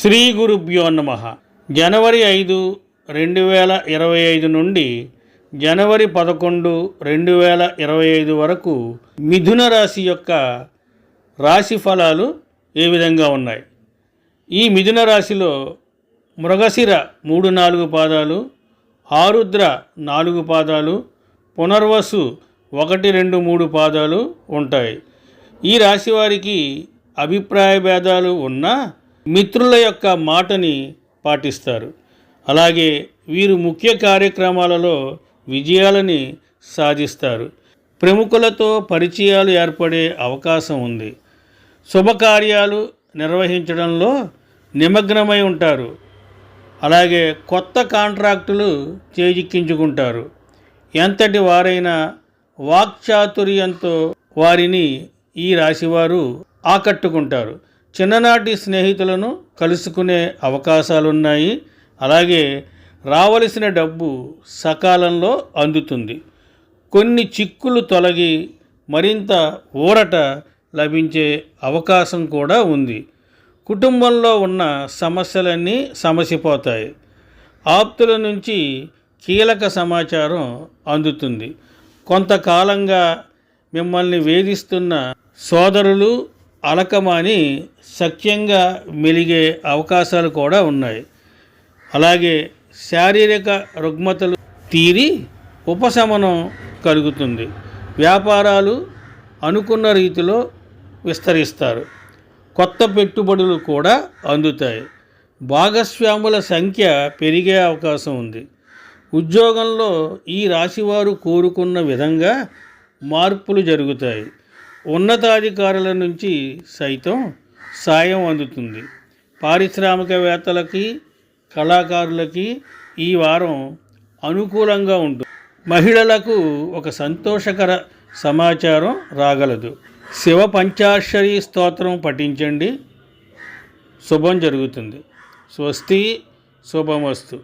శ్రీ గురుభ్యో నమః. జనవరి 5, 2025 నుండి జనవరి 11, 2025 వరకు మిథున రాశి యొక్క రాశి ఫలాలు ఏ విధంగా ఉన్నాయి? ఈ మిథున రాశిలో మృగశిర 3-4 పాదాలు, ఆరుద్ర 4 పాదాలు, పునర్వసు 1-2-3 పాదాలు ఉంటాయి. ఈ రాశి వారికి అభిప్రాయ భేదాలు ఉన్నా మిత్రుల యొక్క మాటని పాటిస్తారు. అలాగే వీరు ముఖ్య కార్యక్రమాలలో విజయాలని సాధిస్తారు. ప్రముఖులతో పరిచయాలు ఏర్పడే అవకాశం ఉంది. శుభకార్యాలు నిర్వహించడంలో నిమగ్నమై ఉంటారు. అలాగే కొత్త కాంట్రాక్టులు చేజిక్కించుకుంటారు. ఎంతటి వారైనా వాక్చాతుర్యంతో వారిని ఈ రాశివారు ఆకట్టుకుంటారు. చిన్ననాటి స్నేహితులను కలుసుకునే అవకాశాలున్నాయి. అలాగే రావలసిన డబ్బు సకాలంలో అందుతుంది. కొన్ని చిక్కులు తొలగి మరింత ఊరట లభించే అవకాశం కూడా ఉంది. కుటుంబంలో ఉన్న సమస్యలన్నీ సమసిపోతాయి. ఆప్తుల నుంచి కీలక సమాచారం అందుతుంది. కొంతకాలంగా మిమ్మల్ని వేధిస్తున్న సోదరులు అలకమాని సఖ్యంగా మెలిగే అవకాశాలు కూడా ఉన్నాయి. అలాగే శారీరక రుగ్మతలు తీరి ఉపశమనం కలుగుతుంది. వ్యాపారాలు అనుకున్న రీతిలో విస్తరిస్తారు. కొత్త పెట్టుబడులు కూడా అందుతాయి. భాగస్వాముల సంఖ్య పెరిగే అవకాశం ఉంది. ఉద్యోగంలో ఈ రాశివారు కోరుకున్న విధంగా మార్పులు జరుగుతాయి. ఉన్నతాధికారుల నుంచి సైతం సాయం అందుతుంది. పారిశ్రామికవేత్తలకి, కళాకారులకి ఈ వారం అనుకూలంగా ఉంటుంది. మహిళలకు ఒక సంతోషకర సమాచారం రాగలదు. శివ పంచాక్షరి స్తోత్రం పఠించండి, శుభం జరుగుతుంది. స్వస్తి, శుభమస్తు.